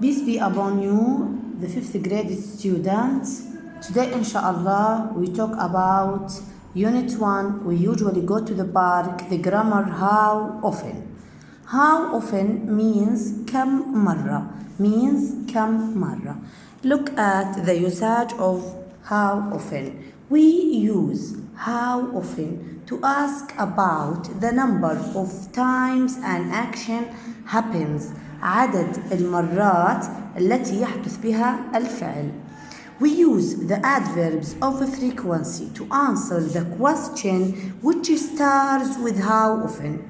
Peace be upon you, the 5th grade students. Today, inshallah, we talk about Unit 1. We usually go to the park. The grammar, how often. How often means كم مرة. Look at the usage of how often. We use how often to ask about the number of times an action happens. عدد المرات التي يحدث بها الفعل. We use the adverbs of frequency to answer the question which starts with how often.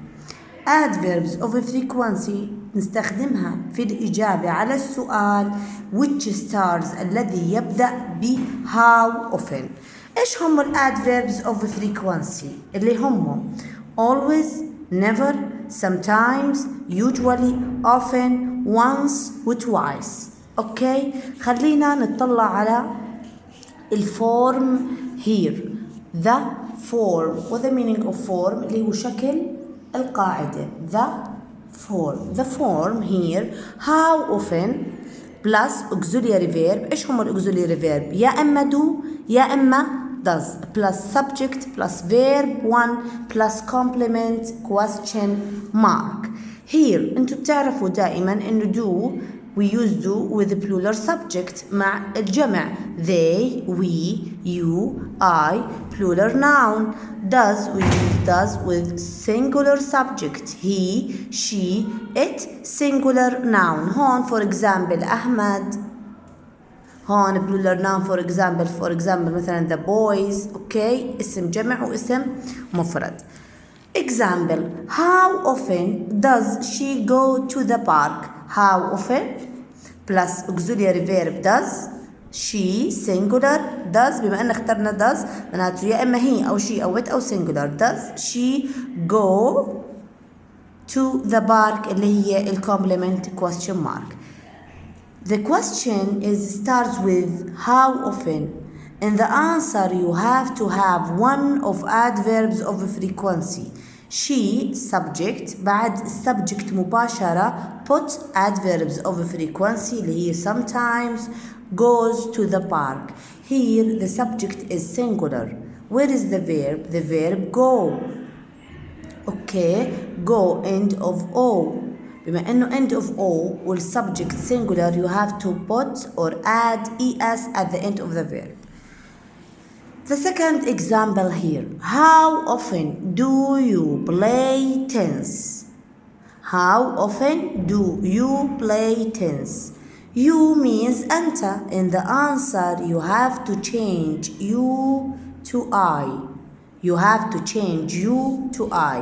Adverbs of frequency نستخدمها في الإجابة على السؤال which starts الذي يبدأ ب how often. إيش هم ال adverbs of frequency اللي هم always, never, sometimes, usually, often, once و twice. اوكي خلينا نطلع على الفورم here. The form و the meaning of form اللي هو شكل القاعدة. The form here how often plus auxiliary verb. ايش هم auxiliary verb؟ يا اما do يا اما does plus subject plus verb 1 plus complement question mark. here انتوا بتعرفوا دائما انه do we use do with the plural subject مع الجمع they, we, you, I plural noun. does we use does with singular subject he, she, it singular noun. هون for example أحمد. هون plural noun for example مثلا the boys. اوكي اسم جمع واسم مفرد. Example, how often does she go to the park? How often plus auxiliary verb does. she singular does بما أن اخترنا does معناته يا إما هي أو she أو it أو singular. does she go to the park اللي هي ال complement question mark. The question starts with how often. In the answer you have to have one of adverbs of frequency. she subject بعد subject مباشرة put adverbs of frequency اللي هي sometimes, goes to the park. here the subject is singular. where is the verb? the verb go. okay go end of o. بما انه end of o والsubject singular you have to put or add es at the end of the verb. The second example here. how often do you play tennis? how often do you play tennis? you means أنت. in the answer you have to change you to I. you have to change you to I.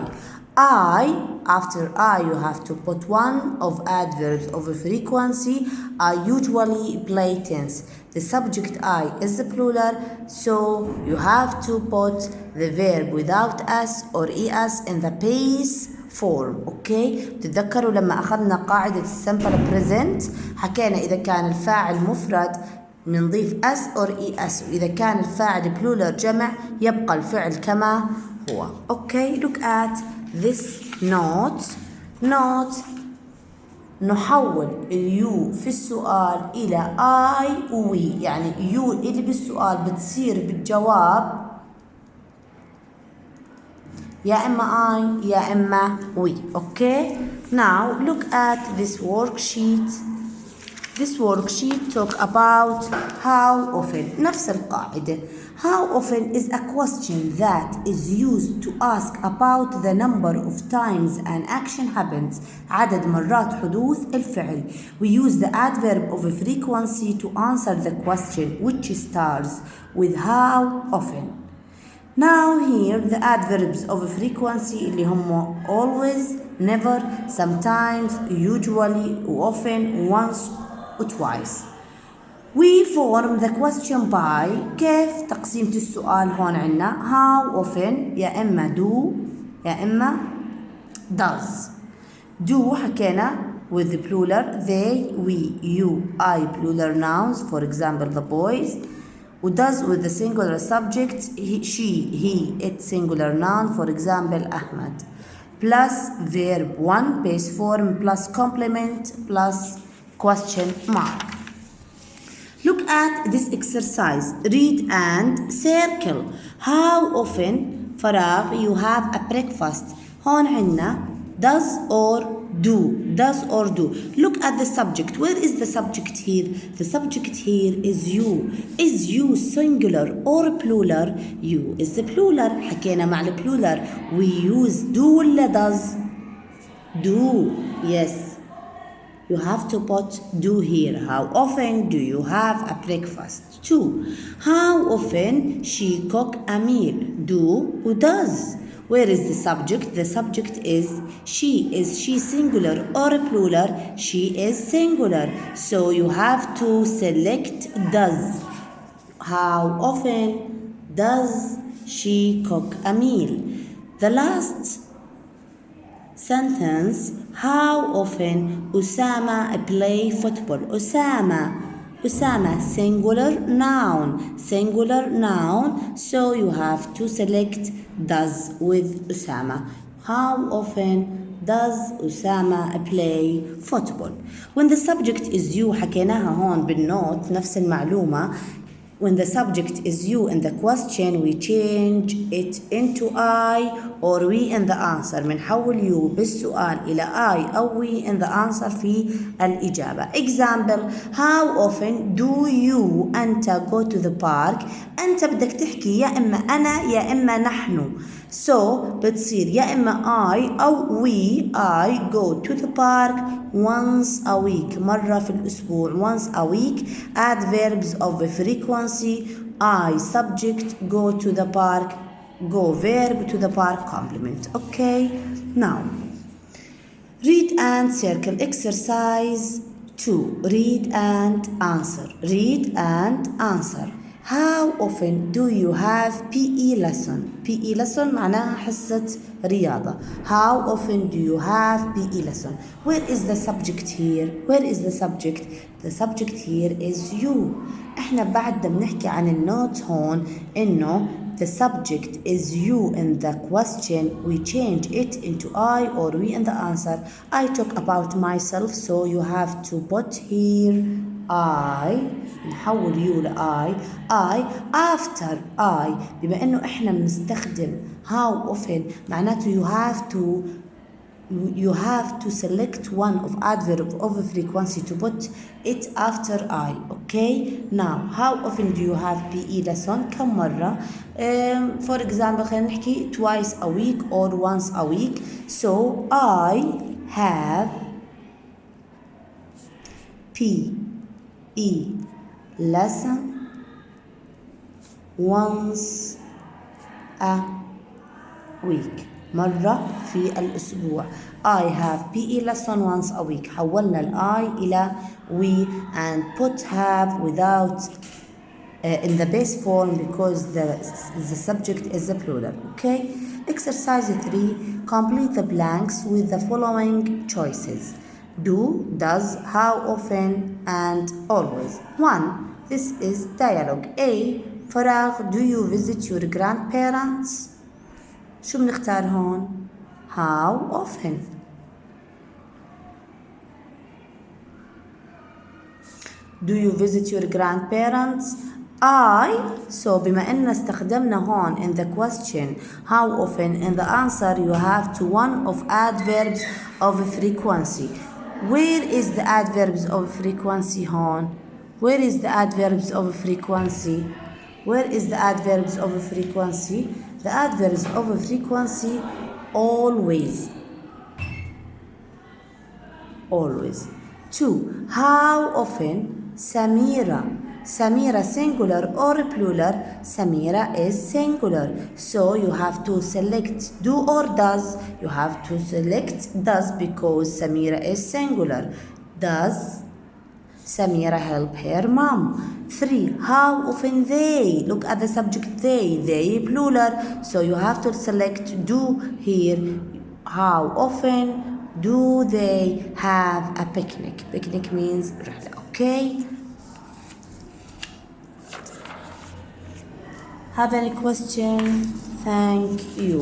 After I you have to put one of adverbs of frequency. I usually play tennis. The subject I is the plural, so you have to put the verb without s or es in the base form. اوكي تتذكروا لما اخذنا قاعدة السمبل present حكينا اذا كان الفاعل مفرد بنضيف s or es واذا كان الفاعل plural جمع يبقى الفعل كما هو. اوكي look at this note. نحول اليو في السؤال إلى I و we. يعني يو اللي بالسؤال بتصير بالجواب يا إما I يا إما we. okay now look at this worksheet. This worksheet talk about how often. نفس القاعدة. How often is a question that is used to ask about the number of times an action happens. عدد مرات حدوث الفعل. We use the adverb of frequency to answer the question which starts with how often. Now here the adverbs of frequency اللي هم always, never, sometimes, usually, often, once و twice. We form the question by كيف تقسيمة السؤال هون عنا how often يا إما do يا إما does. do حكينا with the plural they, we, you, I plural nouns for example the boys. و does with the singular subject he, she, he, it singular noun for example أحمد. plus verb 1 base form plus complement plus question mark. Look at this exercise. Read and circle. How often فراغ you have a breakfast. هون عنا does or do. Does or do. Look at the subject. Where is the subject here? The subject here is you. Is you singular or plural? You is the plural. حكينا مع البلورال. We use do ولا does? Do. Yes. You have to put do here. How often do you have a breakfast? 2. How often she cook a meal? Do or does? Where is the subject? The subject is she. Is she singular or plural? She is singular. So you have to select does. How often does she cook a meal? The last sentence, how often Usama play football? Usama, singular noun, so you have to select does with Usama. How often does Usama play football? When the subject is you, حكيناها هون بالنوت نفس المعلومة. When the subject is you in the question, we change it into I or we in the answer. بنحول you بالسؤال إلى I أو we in the answer في الإجابة. Example, how often do you أنت go to the park? أنت بدك تحكي يا إما أنا يا إما نحن. So بتصير يا إما I أو we. I go to the park once a week. مرة في الأسبوع. Once a week. Add verbs of frequency. I subject, go to the park, go verb to the park complement. Okay, now read and circle. Exercise 2. Read and answer. Read and answer. How often do you have PE lesson? PE lesson معناها حصة رياضة. How often do you have PE lesson? Where is the subject here? Where is the subject? The subject here is you. احنا بعد بنحكي عن النوت هون إنه the subject is you in the question. We change it into I or we in the answer. I talk about myself, so you have to put here I. نحول you ل I after I. بما إنه إحنا بنستخدم how often معناته you have to select one of adverb of frequency to put it after I. Okay, now how often do you have PE lesson? كم مرة? For example خلينا نحكي twice a week or once a week. So I have PE lesson once a week. مرة في الأسبوع. I have PE lesson once a week. حولنا ال I إلى we and put have without in the base form because the subject is a plural. Okay. Exercise 3. Complete the blanks with the following choices. Do, does, how often, and always. 1. This is dialogue. A. فراغ. Do you visit your grandparents? شو بنختار هون؟ How often? Do you visit your grandparents? I. So بما إن استخدمنا هون in the question how often in the answer you have to one of adverbs of frequency. Where is the adverbs of frequency هون? Where is the adverbs of frequency? Where is the adverbs of frequency? The adverbs of frequency always. Always. 2. How often? Samira. Samira singular or plural? Samira is singular. So you have to select do or does. You have to select does because Samira is singular. Does Samira help her mom? 3. How often they? Look at the subject they plural. So you have to select do here. How often do they have a picnic? Picnic means رحلة. Okay. Have any question? Thank you.